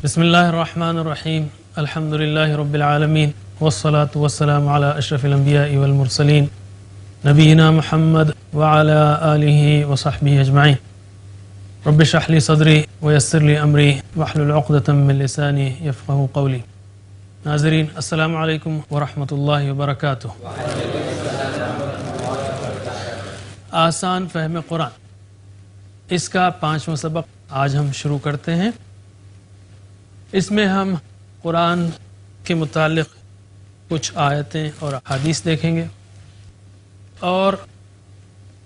بسم اللہ الرحمن الرحیم الحمد للہ رب العالمین والصلاة والسلام علی اشرف الانبیاء والمرسلین نبینا محمد وعلی آلہ وصحبہ اجمعین رب اشرح لی صدری ویسر لی امری واحلل عقدۃ من لسانی یفقہوا قولی. ناظرین السلام علیکم ورحمۃ اللہ وبرکاتہ. آسان فہم قرآن، اس کا 5واں سبق آج ہم شروع کرتے ہیں. اس میں ہم قرآن کے متعلق کچھ آیتیں اور احادیث دیکھیں گے اور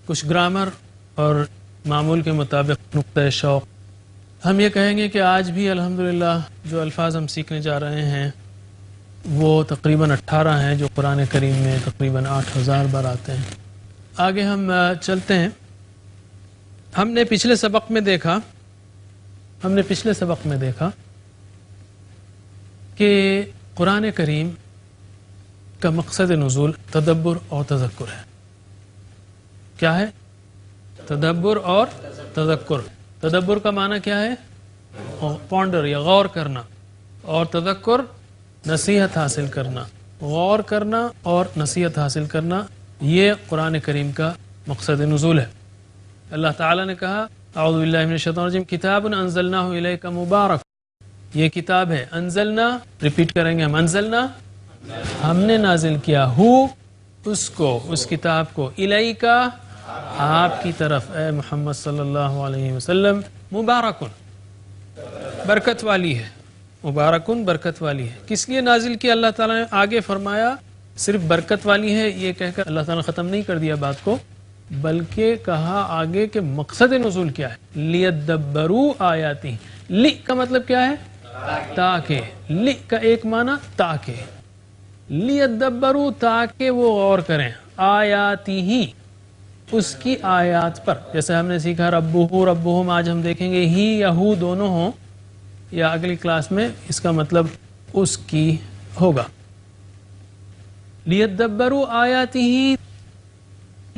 کچھ گرامر اور معمول کے مطابق نقطۂ شوق. ہم یہ کہیں گے کہ آج بھی الحمدللہ جو الفاظ ہم سیکھنے جا رہے ہیں وہ تقریباً 18 ہیں جو قرآن کریم میں تقریباً 8000 بار آتے ہیں. آگے ہم چلتے ہیں. ہم نے پچھلے سبق میں دیکھا کہ قرآن کریم کا مقصد نزول تدبر اور تذکر ہے. کیا ہے؟ تدبر اور تذکر. تدبر کا معنی کیا ہے؟ پونڈر یا غور کرنا، اور تذکر نصیحت حاصل کرنا. غور کرنا اور نصیحت حاصل کرنا یہ قرآن کریم کا مقصد نزول ہے. اللہ تعالیٰ نے کہا اعوذ باللہ من الشیطان الرجیم کتاب انزلناہ الیک مبارک. یہ کتاب ہے. انزلنا ریپیٹ کریں گے ہم. انزلنا ہم نے نازل کیا، اس کتاب کو، الیکا آپ کی طرف، اے محمد صلی اللہ علیہ وسلم، مبارکن برکت والی ہے. مبارکن برکت والی ہے. کس لیے نازل کیا؟ اللہ تعالیٰ نے آگے فرمایا صرف برکت والی ہے یہ کہہ کر اللہ تعالیٰ نے ختم نہیں کر دیا بات کو، بلکہ کہا آگے کہ مقصد نزول کیا ہے. لیدبروا آیاتہ. لی کا مطلب کیا ہے؟ تاکہ. لی کا ایک معنی تاکہ. لیدبروا تاکہ وہ غور کریں. آیاتہ اس کی آیات پر. جیسے ہم نے سیکھا ربہ ربہم، آج ہم دیکھیں گے ہی یا ہو دونوں ہوں، یا اگلی کلاس میں اس کا مطلب اس کی ہوگا. لیدبروا آیاتہ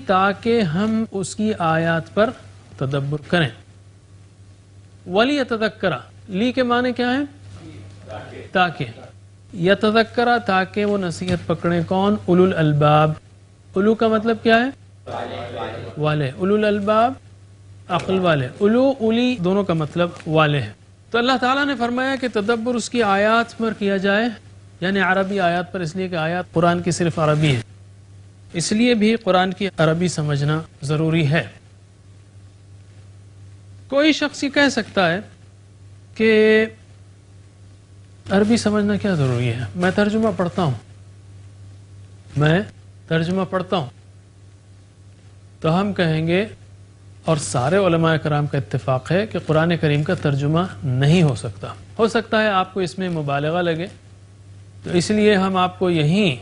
تاکہ ہم اس کی آیات پر تدبر کریں. وَلِيَتَذَكَّرَ لی کے معنی کیا ہے؟ تاکہ. یتذکرہ تاکہ وہ نصیحت پکڑیں. کون؟ اولو الالباب. اولو کا مطلب کیا ہے؟ والے. اولو الالباب عقل والے. اولو اولی دونوں کا مطلب والے ہے. تو اللہ تعالیٰ نے فرمایا کہ تدبر اس کی آیات پر کیا جائے، یعنی عربی آیات پر، اس لیے کہ آیات قرآن کی صرف عربی ہے، اس لیے بھی قرآن کی عربی سمجھنا ضروری ہے. کوئی شخص یہ کہہ سکتا ہے کہ عربی سمجھنا کیا ضروری ہے، میں ترجمہ پڑھتا ہوں. تو ہم کہیں گے، اور سارے علماء کرام کا اتفاق ہے کہ قرآن کریم کا ترجمہ نہیں ہو سکتا. ہو سکتا ہے آپ کو اس میں مبالغہ لگے، تو اس لیے ہم آپ کو یہ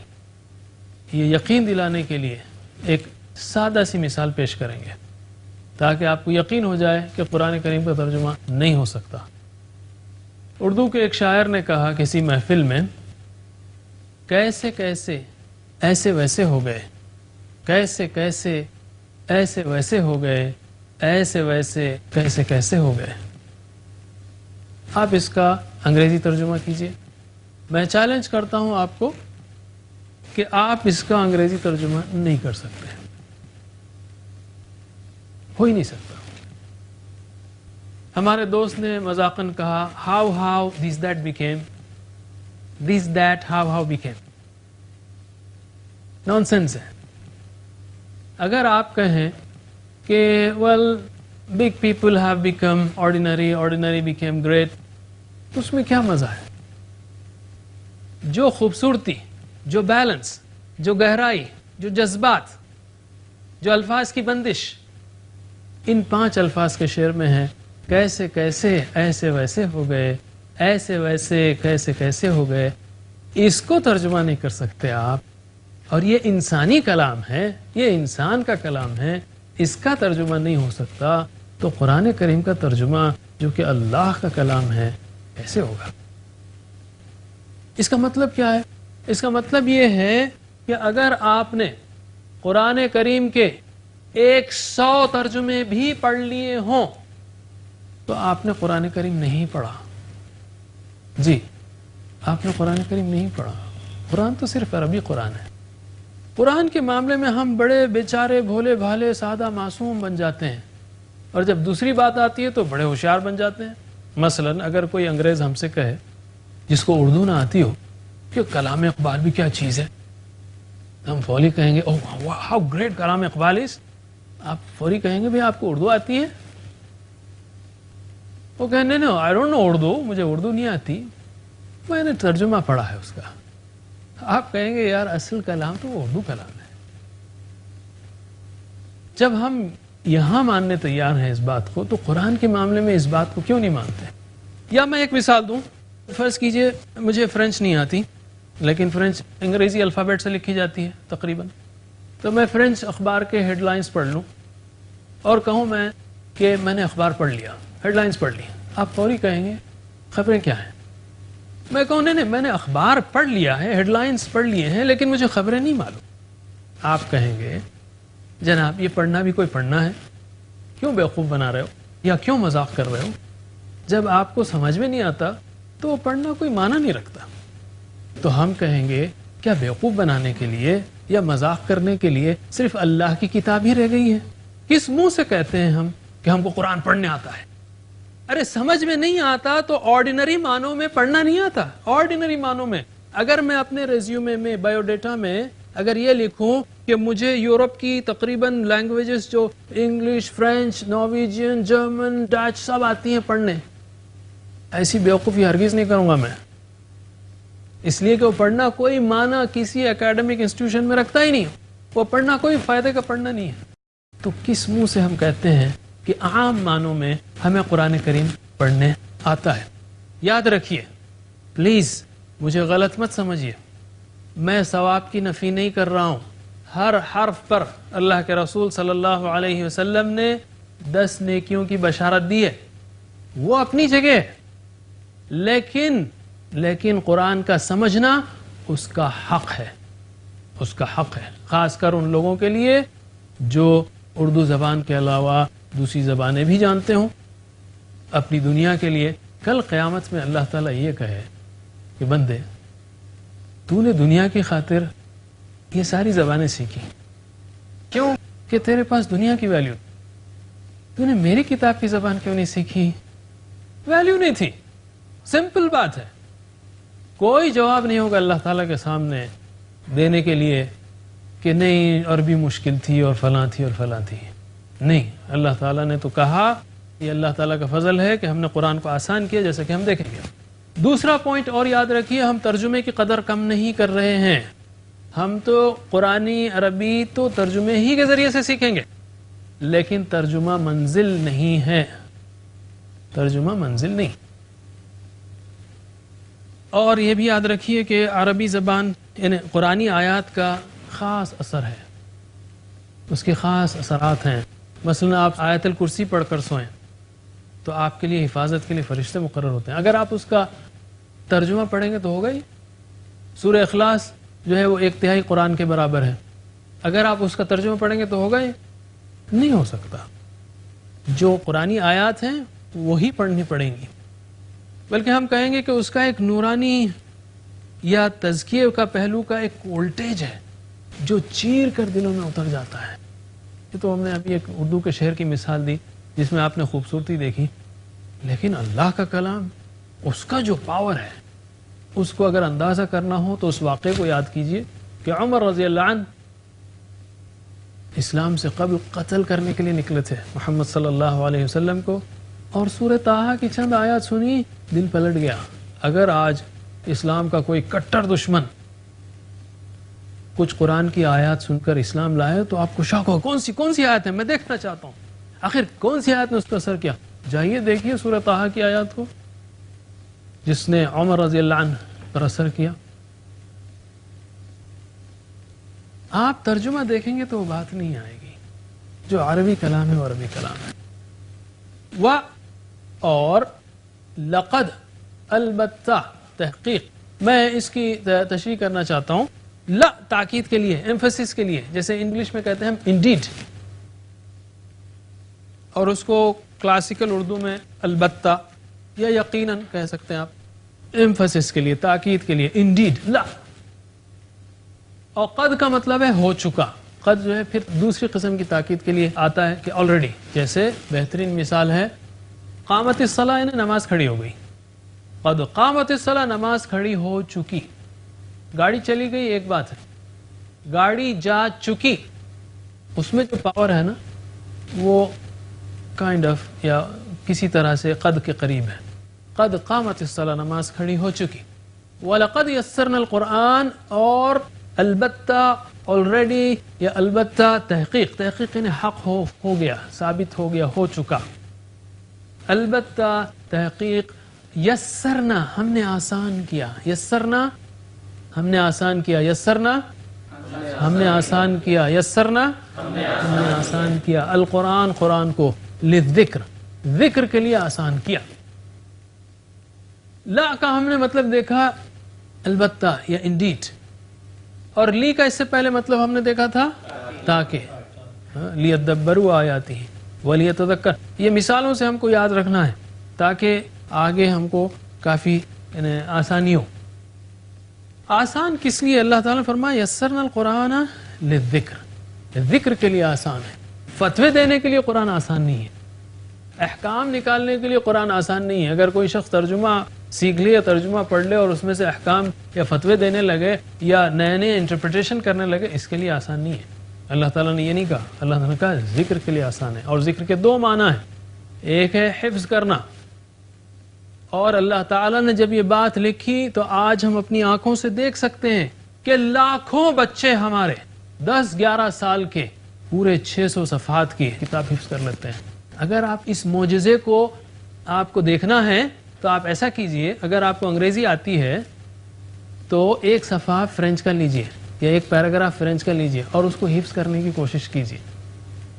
یقین دلانے کے لیے ایک سادہ سی مثال پیش کریں گے تاکہ آپ کو یقین ہو جائے کہ قرآن کریم کا ترجمہ نہیں ہو سکتا. اردو کے ایک شاعر نے کہا کسی محفل میں، کیسے کیسے ایسے ویسے ہو گئے، کیسے کیسے ایسے ویسے ہو گئے، ایسے ویسے کیسے کیسے ہو گئے. آپ اس کا انگریزی ترجمہ کیجئے. میں چیلنج کرتا ہوں آپ کو کہ آپ اس کا انگریزی ترجمہ نہیں کر سکتے، ہو ہی نہیں سکتا. ہمارے دوست نے مذاقاً کہا how this that became. Nonsense ہے. اگر آپ کہیں کہ big people have become ordinary became great، تو اس میں کیا مزہ ہے؟ جو خوبصورتی، جو بیلنس، جو گہرائی، جو جذبات، جو الفاظ کی بندش ان 5 الفاظ کے شعر میں ہے، کیسے کیسے ایسے ویسے ہو گئے، ایسے ویسے کیسے کیسے ہو گئے، اس کو ترجمہ نہیں کر سکتے آپ. اور یہ انسانی کلام ہے، یہ انسان کا کلام ہے، اس کا ترجمہ نہیں ہو سکتا. تو قرآن کریم کا ترجمہ جو کہ اللہ کا کلام ہے کیسے ہوگا؟ اس کا مطلب کیا ہے؟ اس کا مطلب یہ ہے کہ اگر آپ نے قرآن کریم کے 100 ترجمے بھی پڑھ لیے ہوں تو آپ نے قرآن کریم نہیں پڑھا. جی آپ نے قرآن کریم نہیں پڑھا. قرآن تو صرف عربی قرآن ہے. قرآن کے معاملے میں ہم بڑے بیچارے بھولے بھالے سادہ معصوم بن جاتے ہیں، اور جب دوسری بات آتی ہے تو بڑے ہوشیار بن جاتے ہیں. مثلا اگر کوئی انگریز ہم سے کہے جس کو اردو نہ آتی ہو کہ کلام اقبال بھی کیا چیز ہے، ہم فوری کہیں گے اوہ ہاؤ گریٹ کلام اقبال از. آپ فوری کہیں گے بھئی آپ کو اردو آتی ہے؟ وہ کہیں نہیں نو آئی ڈونٹ نو اردو، مجھے اردو نہیں آتی، میں نے ترجمہ پڑھا ہے اس کا. آپ کہیں گے یار اصل کلام تو وہ اردو کلام ہے. جب ہم یہاں ماننے تیار ہیں اس بات کو تو قرآن کے معاملے میں اس بات کو کیوں نہیں مانتے؟ یا میں ایک مثال دوں. فرض کیجئے مجھے فرینچ نہیں آتی، لیکن فرینچ انگریزی الفابیٹ سے لکھی جاتی ہے تقریباً، تو میں فرینچ اخبار کے ہیڈ لائنز پڑھ لوں اور کہوں میں کہ میں نے اخبار پڑھ لیا، ہیڈ لائنز پڑھ لی. آپ فوری کہیں گے خبریں کیا ہیں؟ میں کہوں نہیں میں نے اخبار پڑھ لیا ہے، ہیڈ لائنز پڑھ لیے ہیں، لیکن مجھے خبریں نہیں معلوم. آپ کہیں گے جناب یہ پڑھنا بھی کوئی پڑھنا ہے؟ کیوں بیوقوف بنا رہے ہو یا کیوں مذاق کر رہے ہو؟ جب آپ کو سمجھ میں نہیں آتا تو وہ پڑھنا کوئی معنی نہیں رکھتا. تو ہم کہیں گے کیا بیوقوف بنانے کے لیے یا مذاق کرنے کے لیے صرف اللہ کی کتاب ہی رہ گئی ہے؟ کس منہ سے کہتے ہیں ہم کہ ہم کو قرآن پڑھنے آتا ہے؟ ارے سمجھ میں نہیں آتا تو آرڈینری معنوں میں پڑھنا نہیں آتا. آرڈینری معنوں میں اگر میں اپنے ریزیومے میں بایو ڈیٹا میں اگر یہ لکھوں کہ مجھے یورپ کی تقریباً لینگویجز جو English, French, Norwegian, German, Dutch سب آتی ہیں پڑھنے، ایسی بیوقوفی ہرگز نہیں کروں گا میں. اس لیے کہ وہ پڑھنا کوئی معنی کسی اکیڈمک انسٹیٹیوشن میں رکھتا ہی نہیں، وہ پڑھنا کوئی فائدے کا پڑھنا نہیں ہے. تو کس منہ سے ہم کہتے ہیں کہ عام معنوں میں ہمیں قرآن کریم پڑھنے آتا ہے؟ یاد رکھیے پلیز، مجھے غلط مت سمجھیے، میں ثواب کی نفی نہیں کر رہا ہوں. ہر حرف پر اللہ کے رسول صلی اللہ علیہ وسلم نے 10 نیکیوں کی بشارت دی ہے، وہ اپنی جگہ ہے. لیکن قرآن کا سمجھنا اس کا حق ہے، اس کا حق ہے، خاص کر ان لوگوں کے لیے جو اردو زبان کے علاوہ دوسری زبانیں بھی جانتے ہوں. اپنی دنیا کے لیے کل قیامت میں اللہ تعالیٰ یہ کہے کہ بندے تو نے دنیا کی خاطر یہ ساری زبانیں سیکھی، کیوں کہ تیرے پاس دنیا کی ویلیو، تو نے میری کتاب کی زبان کیوں نہیں سیکھی؟ ویلیو نہیں تھی. سمپل بات ہے. کوئی جواب نہیں ہوگا اللہ تعالیٰ کے سامنے دینے کے لیے کہ نہیں عربی مشکل تھی اور فلاں تھی اور فلاں تھی. نہیں، اللہ تعالیٰ نے تو کہا، یہ اللہ تعالیٰ کا فضل ہے کہ ہم نے قرآن کو آسان کیا، جیسا کہ ہم دیکھیں گے. دوسرا پوائنٹ اور یاد رکھیے، ہم ترجمے کی قدر کم نہیں کر رہے ہیں. ہم تو قرآنی عربی تو ترجمے ہی کے ذریعے سے سیکھیں گے، لیکن ترجمہ منزل نہیں ہے، ترجمہ منزل نہیں. اور یہ بھی یاد رکھیے کہ عربی زبان یعنی قرآنی آیات کا خاص اثر ہے، اس کے خاص اثرات ہیں. مثلا آپ آیت الکرسی پڑھ کر سوئیں تو آپ کے لیے حفاظت کے لیے فرشتے مقرر ہوتے ہیں. اگر آپ اس کا ترجمہ پڑھیں گے تو ہوگا ہی. سورہ اخلاص جو ہے وہ 1/3 قرآن کے برابر ہے، اگر آپ اس کا ترجمہ پڑھیں گے تو ہوگا ہی نہیں ہو سکتا. جو قرآنی آیات ہیں وہی پڑھنی پڑیں گی، بلکہ ہم کہیں گے کہ اس کا ایک نورانی یا تزکیے کا پہلو کا ایک وولٹیج ہے جو چیر کر دلوں میں اتر جاتا ہے. یہ تو ہم نے ابھی ایک اردو کے شعر کی مثال دی جس میں آپ نے خوبصورتی دیکھی، لیکن اللہ کا کلام، اس کا جو پاور ہے، اس کو اگر اندازہ کرنا ہو تو اس واقعے کو یاد کیجئے کہ عمر رضی اللہ عنہ اسلام سے قبل قتل کرنے کے لیے نکلے تھے محمد صلی اللہ علیہ وسلم کو، اور سورہ طٰہٰ کی چند آیات سنی، دل پلٹ گیا. اگر آج اسلام کا کوئی کٹر دشمن کچھ قرآن کی آیات سن کر اسلام لائے تو آپ کو شوق ہو کون سی آیت ہے، میں دیکھنا چاہتا ہوں آخر کون سی آیت نے اس پر اثر کیا. جائیے دیکھیے سورہ طٰہٰ کی آیات کو جس نے عمر رضی اللہ عنہ پر اثر کیا. آپ ترجمہ دیکھیں گے تو وہ بات نہیں آئے گی. جو عربی کلام ہے وہ عربی کلام ہے. اور لقد، البتہ، تحقیق، میں اس کی تشریح کرنا چاہتا ہوں. لا تاکید کے لیے، ایمفیسس کے لیے، جیسے انگلش میں کہتے ہیں ہم انڈیڈ، اور اس کو کلاسیکل اردو میں البتہ یا یقیناً کہہ سکتے ہیں آپ. ایمفسس کے لیے، تاکید کے لیے، انڈیڈ لا. اور قد کا مطلب ہے ہو چکا. قد جو ہے پھر دوسری قسم کی تاکید کے لیے آتا ہے کہ آلریڈی. جیسے بہترین مثال ہے قامت الصلاۃ، یعنی نماز کھڑی ہو گئی. قد قامت الصلاۃ، نماز کھڑی ہو چکی. گاڑی چلی گئی ایک بات ہے، گاڑی جا چکی، اس میں جو پاور ہے نا وہ کائنڈ آف یا کسی طرح سے قد کے قریب ہے. قد قامت الصلاۃ، نماز کھڑی ہو چکی. وَلَقَدْ يَسَّرْنَا الْقُرْآنَ، اور البتہ آلریڈی یا البتہ تحقیق، تحقیق یعنی حق ہو گیا، ثابت ہو گیا، ہو چکا. البتہ تحقیق، یسرنا، ہم نے آسان کیا. یسرنا، ہم نے آسان کیا. یسرنا، ہم نے آسان کیا. یسرنا، ہم نے آسان کیا. القرآن، قرآن کو، للذکر، ذکر کے لیے آسان کیا. لا کا ہم نے مطلب دیکھا البتہ یا انڈیڈ، اور لی کا اس سے پہلے مطلب ہم نے دیکھا تھا تاکہ. لیدبروا آیاتہ ولیتذکر. یہ مثالوں سے ہم کو یاد رکھنا ہے تاکہ آگے ہم کو کافی آسانی ہو. آسان کس لیے؟ اللہ تعالیٰ نے فرمایا یسرنا القرآن للذکر، ذکر کے لیے آسان ہے. فتوے دینے کے لیے قرآن آسان نہیں ہے، احکام نکالنے کے لیے قرآن آسان نہیں ہے. اگر کوئی شخص ترجمہ سیکھ لے یا ترجمہ پڑھ لے اور اس میں سے احکام یا فتوے دینے لگے یا نئے نئے انٹرپریٹیشن کرنے لگے، اس کے لیے آسان نہیں ہے. اللہ تعالیٰ نے یہ نہیں کہا. اللہ تعالیٰ نے کہا ذکر کے لیے آسان ہے. اور ذکر کے دو معنی ہیں، ایک ہے حفظ کرنا، اور اللہ تعالیٰ نے جب یہ بات لکھی تو آج ہم اپنی آنکھوں سے دیکھ سکتے ہیں کہ لاکھوں بچے ہمارے 10-11 سال کے پورے 600 صفحات کی کتاب حفظ کر لیتے ہیں. اگر آپ اس معجزے کو آپ کو دیکھنا ہے تو آپ ایسا کیجئے، اگر آپ کو انگریزی آتی ہے تو ایک صفحہ فرینچ کا لیجئے یا ایک پیراگراف فرینچ کا لیجئے اور اس کو حفظ کرنے کی کوشش کیجئے.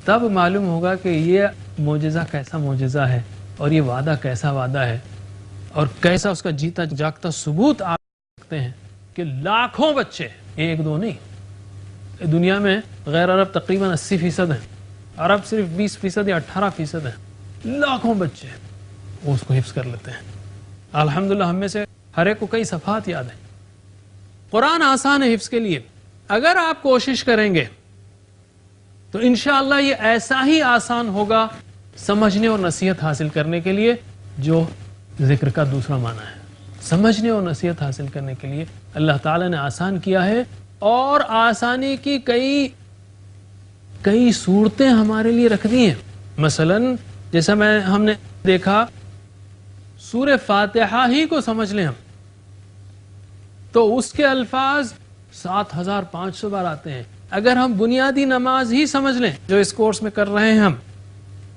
تب معلوم ہوگا کہ یہ معجزہ کیسا معجزہ ہے اور یہ وعدہ کیسا وعدہ ہے اور کیسا اس کا جیتا جاگتا ثبوت آپ سکتے ہیں کہ لاکھوں بچے، ایک دو نہیں، دنیا میں غیر عرب تقریباً 80% ہیں، عرب صرف 20% یا 18% ہیں. لاکھوں بچے وہ اس کو حفظ کر لیتے ہیں. الحمدللہ ہم میں سے ہر ایک کو کئی صفحات یاد ہیں. قرآن آسان ہے حفظ کے لیے. اگر آپ کوشش کریں گے تو انشاءاللہ یہ ایسا ہی آسان ہوگا سمجھنے اور نصیحت حاصل کرنے کے لیے جو ذکر کا دوسرا معنی ہے. سمجھنے اور نصیحت حاصل کرنے کے لیے اللہ تعالی نے آسان کیا ہے، اور آسانی کی کئی صورتیں ہمارے لیے رکھ دی ہیں. مثلا جیسا ہم نے دیکھا سورہ فاتحہ ہی کو سمجھ لیں ہم تو اس کے الفاظ 7500 بار آتے ہیں. اگر ہم بنیادی نماز ہی سمجھ لیں جو اس کورس میں کر رہے ہیں ہم،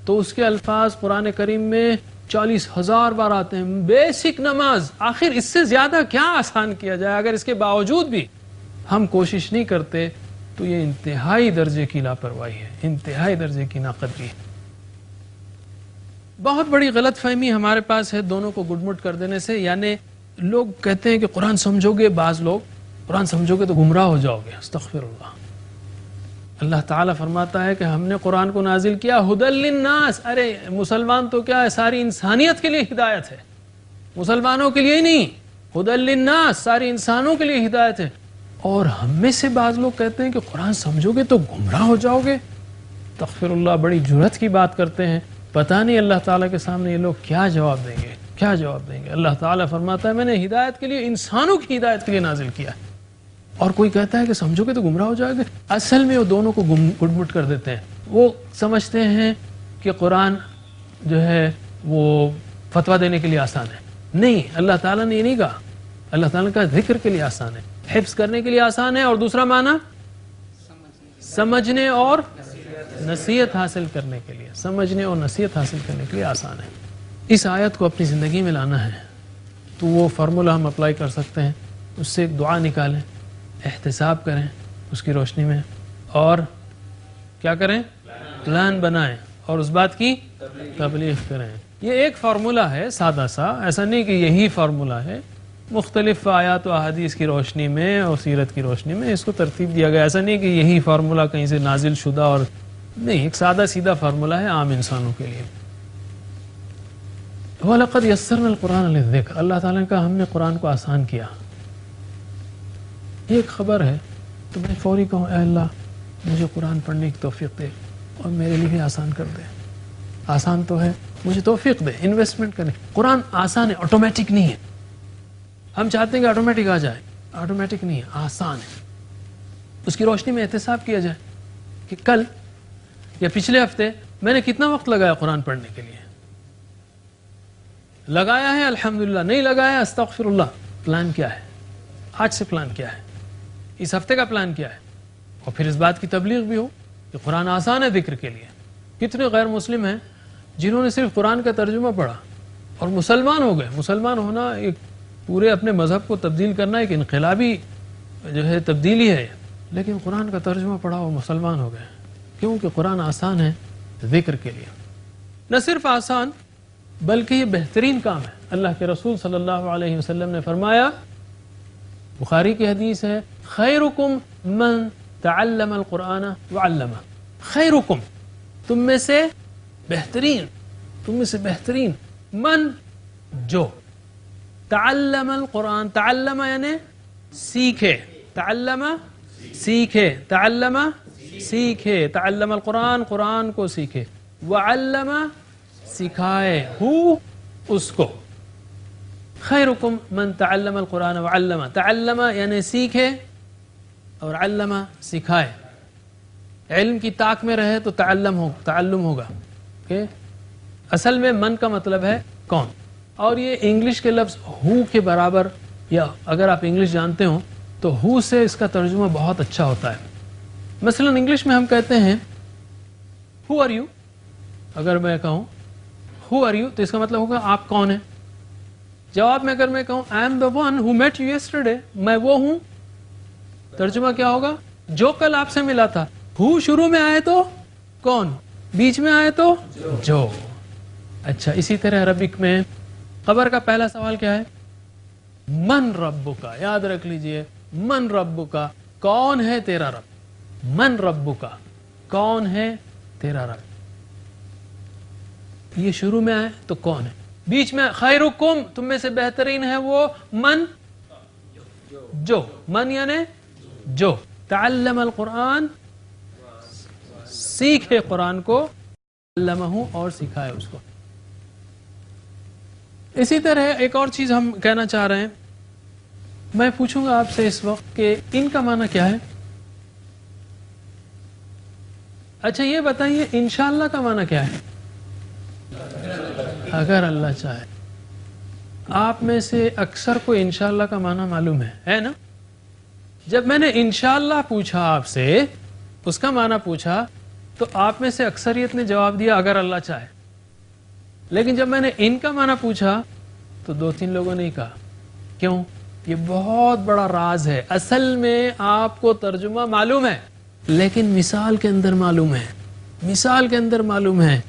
تو اس کے الفاظ قرآن کریم میں 40,000 بار آتے ہیں. بیسک نماز، آخر اس سے زیادہ کیا آسان کیا جائے؟ اگر اس کے باوجود بھی ہم کوشش نہیں کرتے تو یہ انتہائی درجے کی لاپرواہی ہے، انتہائی درجے کی ناقدری ہے. بہت بڑی غلط فہمی ہمارے پاس ہے دونوں کو گڈ مٹ کر دینے سے. یعنی لوگ کہتے ہیں کہ قرآن سمجھو گے، بعض لوگ قرآن سمجھو گے تو گمراہ ہو جاؤ گے. استغفر اللہ. اللہ تعالیٰ فرماتا ہے کہ ہم نے قرآن کو نازل کیا ہدی للناس. ارے مسلمان تو کیا ہے، ساری انسانیت کے لیے ہدایت ہے، مسلمانوں کے لیے ہی نہیں، ہدی للناس، ساری انسانوں کے لیے ہدایت ہے. اور ہم میں سے بعض لوگ کہتے ہیں کہ قرآن سمجھو گے تو گمراہ ہو جاؤ گے. استغفر اللہ، بڑی جرأت کی بات کرتے ہیں. پتہ نہیں اللہ تعالیٰ کے سامنے یہ لوگ کیا جواب دیں گے، کیا جواب دیں گے. اللہ تعالیٰ فرماتا ہے میں نے ہدایت کے لیے، انسانوں کی ہدایت کے لیے نازل کیا ہے. اور کوئی کہتا ہے کہ سمجھو گے تو گمراہ ہو جائے گے. اصل میں وہ دونوں کو گڈ مٹ کر دیتے ہیں. وہ سمجھتے ہیں کہ قرآن جو ہے وہ فتویٰ دینے کے لیے آسان ہے. نہیں، اللہ تعالیٰ نے یہ نہیں کہا. اللہ تعالیٰ کا ذکر کے لیے آسان ہے، حفظ کرنے کے لیے آسان ہے، اور دوسرا معنی سمجھنے اور نصیحت حاصل کرنے کے لیے، سمجھنے اور نصیحت حاصل کرنے کے لیے آسان ہے. اس آیت کو اپنی زندگی میں لانا ہے تو وہ فارمولا ہم اپلائی کر سکتے ہیں. اس سے ایک دعا نکالیں، احتساب کریں اس کی روشنی میں، اور کیا کریں؟ پلان بنائیں اور اس بات کی تبلیغ کریں. یہ ایک فارمولا ہے سادہ سا، ایسا نہیں کہ یہی فارمولا ہے. مختلف آیات و احادیث کی روشنی میں اور سیرت کی روشنی میں اس کو ترتیب دیا گیا. ایسا نہیں کہ یہی فارمولا کہیں سے نازل شدہ، اور نہیں، ایک سادہ سیدھا فارمولا ہے عام انسانوں کے لیے. وَلَقَدْ يَسَّرْنَا الْقُرْآنَ لِلذِّكْرِ، اللہ تعالیٰ نے کہا ہم نے قرآن کو آسان کیا. یہ ایک خبر ہے تو میں فوری کہوں اے اللہ مجھے قرآن پڑھنے کی توفیق دے اور میرے لیے بھی آسان کر دے. آسان تو ہے، مجھے توفیق دے انویسٹمنٹ کرنے. قرآن آسان ہے، آٹومیٹک نہیں ہے. ہم چاہتے ہیں کہ آٹومیٹک آ جائے، آٹومیٹک نہیں ہے، آسان ہے. اس کی روشنی میں احتساب کیا جائے کہ کل یا پچھلے ہفتے میں نے کتنا وقت لگایا قرآن پڑھنے کے لیے. لگایا ہے الحمدللہ، نہیں لگایا استغفر اللہ. پلان کیا ہے؟ آج سے پلان کیا ہے؟ اس ہفتے کا پلان کیا ہے؟ اور پھر اس بات کی تبلیغ بھی ہو کہ قرآن آسان ہے ذکر کے لیے. کتنے غیر مسلم ہیں جنہوں نے صرف قرآن کا ترجمہ پڑھا اور مسلمان ہو گئے. مسلمان ہونا ایک پورے اپنے مذہب کو تبدیل کرنا ایک انقلابی جو ہے تبدیلی ہے، لیکن قرآن کا ترجمہ پڑھا اور مسلمان ہو گئے. کیونکہ قرآن آسان ہے ذکر کے لیے. نہ صرف آسان بلکہ یہ بہترین کام ہے. اللہ کے رسول صلی اللہ علیہ وسلم نے فرمایا، بخاری کی حدیث ہے، خیرکم من تعلم القرآن وعلمہ. خیرکم، تم میں سے بہترین، تم میں سے بہترین، من جو تعلم القرآن، تعلم یعنی سیکھے، تعلم سیکھے، تعلم سیکھے، تعلم القرآن قرآن کو سیکھے، وعلم سکھائے، ہو اس کو. خیرکم من تعلم القرآن وعلم، تعلم یعنی سیکھے اور علم سکھائے. علم کی طاق میں رہے تو تعلم ہوگا. اصل میں من کا مطلب ہے کون، اور یہ انگلش کے لفظ ہو کے برابر، یا اگر آپ انگلش جانتے ہوں تو ہو سے اس کا ترجمہ بہت اچھا ہوتا ہے. مثلا انگلش میں ہم کہتے ہیں ہو آر یو. اگر میں کہوں ہو آر یو تو اس کا مطلب ہوگا آپ کون ہیں. جواب میں اگر میں کہوں I am the one who met you yesterday, میں وہ ہوں، ترجمہ کیا ہوگا؟ جو کل آپ سے ملا تھا. ہو شروع میں آئے تو کون، بیچ میں آئے تو جو. اچھا، اسی طرح عربک میں خبر کا پہلا سوال کیا ہے؟ من ربکا. یاد رکھ لیجئے، من ربکا، کون ہے تیرا رب. من ربکا، کون ہے تیرا رب. یہ شروع میں آئے تو کون ہے، بیچ میں خیرکم، تم میں سے بہترین ہے وہ، من جو، من یعنی جو تعلم القرآن، سیکھے قرآن کو، علمہ اور سکھائے اس کو. اسی طرح ایک اور چیز ہم کہنا چاہ رہے ہیں. میں پوچھوں گا آپ سے اس وقت کہ ان کا معنی کیا ہے. اچھا یہ بتائیے انشاءاللہ کا معنی کیا ہے؟ اگر اللہ چاہے. آپ میں سے اکثر کو انشاءاللہ کا معنی معلوم ہے نا؟ جب میں نے انشاءاللہ پوچھا آپ سے، اس کا معنی پوچھا، تو آپ میں سے اکثریت نے جواب دیا اگر اللہ چاہے. لیکن جب میں نے ان کا معنی پوچھا تو 2-3 لوگوں نے کہا. کیوں؟ یہ بہت بڑا راز ہے. اصل میں آپ کو ترجمہ معلوم ہے لیکن مثال کے اندر معلوم ہے، مثال کے اندر معلوم ہے،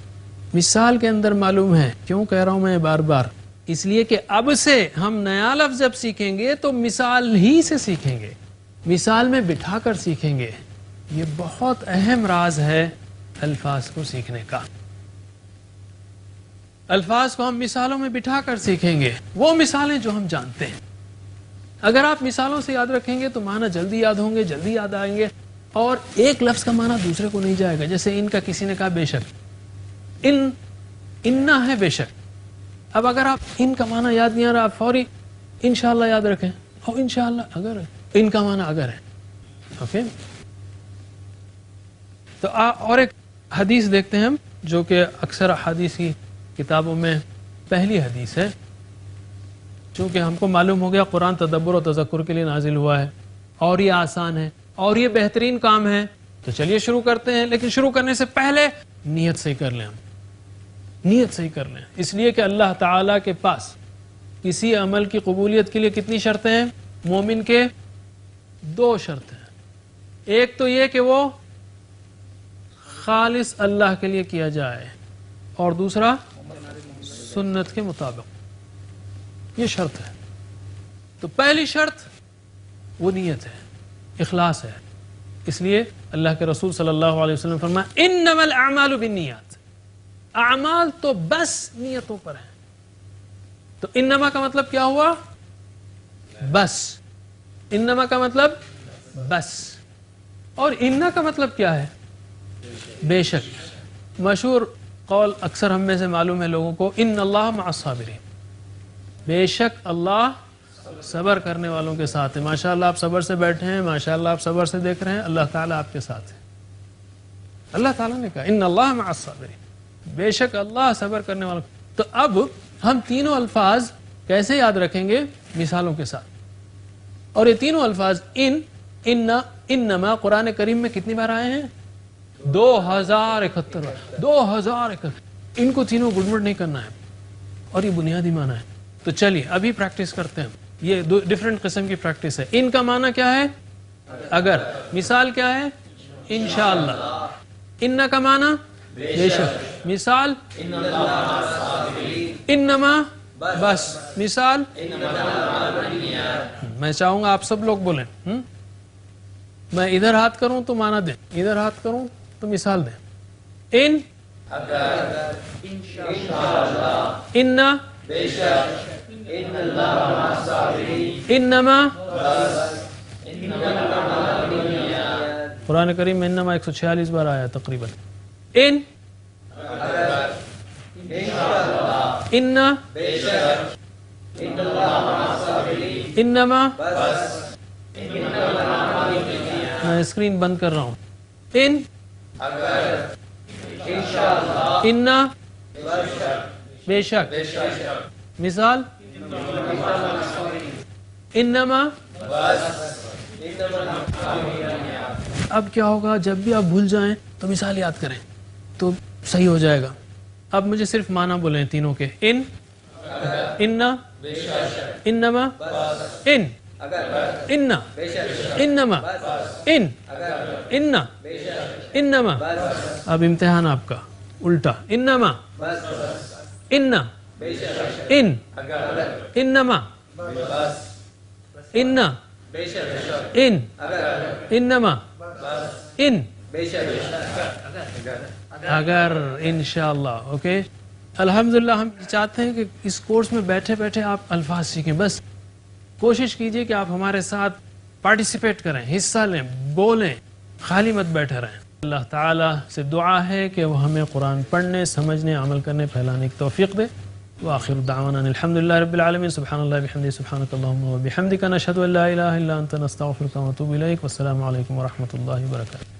مثال کے اندر معلوم ہے. کیوں کہہ رہا ہوں میں بار بار؟ اس لیے کہ اب سے ہم نیا لفظ جب سیکھیں گے تو مثال ہی سے سیکھیں گے، مثال میں بٹھا کر سیکھیں گے. یہ بہت اہم راز ہے الفاظ کو سیکھنے کا. الفاظ کو ہم مثالوں میں بٹھا کر سیکھیں گے، وہ مثالیں جو ہم جانتے ہیں. اگر آپ مثالوں سے یاد رکھیں گے تو معنی جلدی یاد ہوں گے، جلدی یاد آئیں گے، اور ایک لفظ کا معنی دوسرے کو نہیں جائے گا. جیسے ان کا کسی نے کہا بے شک، اننا ہے بے شک. اب اگر آپ ان کا معنی یاد نہیں آ رہا، آپ فوری انشاءاللہ یاد رکھیں، اور انشاءاللہ اگر ہے، ان کا معنی اگر ہے. اوکے، تو اور ایک حدیث دیکھتے ہیں ہم، جو کہ اکثر حدیث کی کتابوں میں پہلی حدیث ہے. چونکہ ہم کو معلوم ہو گیا قرآن تدبر و تذکر کے لیے نازل ہوا ہے، اور یہ آسان ہے، اور یہ بہترین کام ہے. تو چلیے شروع کرتے ہیں. لیکن شروع کرنے سے پہلے نیت صحیح کر لیں. ہم نیت صحیح کر لیں، اس لیے کہ اللہ تعالیٰ کے پاس کسی عمل کی قبولیت کے لیے کتنی شرطیں ہیں؟ مومن کے 2 شرطیں ہیں. ایک تو یہ کہ وہ خالص اللہ کے لیے کیا جائے، اور دوسرا سنت کے مطابق. یہ شرط ہے. تو پہلی شرط وہ نیت ہے، اخلاص ہے. اس لیے اللہ کے رسول صلی اللہ علیہ وسلم فرمایا انما الاعمال بالنیات. اعمال تو بس نیتوں پر ہیں. تو انما کا مطلب کیا ہوا؟ بس. انما کا مطلب بس. اور انا کا مطلب کیا ہے؟ بے شک. مشہور قول اکثر ہم میں سے معلوم ہے لوگوں کو، ان اللہ مع الصابرین، بے شک اللہ صبر کرنے والوں کے ساتھ ہے. ماشاءاللہ آپ صبر سے بیٹھے ہیں، ماشاءاللہ آپ صبر سے دیکھ رہے ہیں، اللہ تعالیٰ آپ کے ساتھ ہے. اللہ تعالیٰ نے کہا ان اللہ مع الصابرین، بے شک اللہ صبر کرنے والوں. تو اب ہم تینوں الفاظ کیسے یاد رکھیں گے؟ مثالوں کے ساتھ. اور یہ تینوں الفاظ انما قرآن کریم میں کتنی بار آئے ہیں؟ 2071 بار. 2071. ان کو تینوں گڑبڑ نہیں کرنا ہے، اور یہ بنیادی معنی ہے. تو چلیے ابھی پریکٹس کرتے ہیں. یہ دو ڈیفرنٹ قسم کی پریکٹس ہے. ان کا معنی کیا ہے؟ اگر. مثال کیا ہے؟ انشاءاللہ. ان کا معنی بے شک. مثال انما بس. مثال میں چاہوں گا آپ سب لوگ بولیں. میں ادھر ہاتھ کروں تو معنی دیں، ادھر ہاتھ کروں تو مثال دیں. ان انما قرآن کریم میں انما 146 بار آیا تقریباً. ان انما میں اسکرین بند کر رہا ہوں. ان بے شک. مثال انما. اب کیا ہوگا؟ جب بھی آپ بھول جائیں تو مثال یاد کریں تو صحیح ہو جائے گا. اب مجھے صرف معنی بولیں تینوں کے. انما انما. اب امتحان آپ کا الٹا. انما انما انما اگر انشاءاللہ. اوکے الحمدللہ. ہم چاہتے ہیں کہ اس کورس میں بیٹھے بیٹھے آپ الفاظ سیکھیں. بس کوشش کیجئے کہ آپ ہمارے ساتھ پارٹیسپیٹ کریں، حصہ لیں، بولیں، خالی مت بیٹھے رہیں. اللہ تعالیٰ سے دعا ہے کہ وہ ہمیں قرآن پڑھنے، سمجھنے، عمل کرنے، پھیلانے کی توفیق دے. وآخر دعوانا الحمدللہ رب العالمین. سبحان اللہ بحمدہ، سبحانک اللہم وبحمدک، نشہد ان لا الہ الا انت، نستغفرک ونتوب الیک. والسلام علیکم ورحمۃ اللہ وبرکاتہ.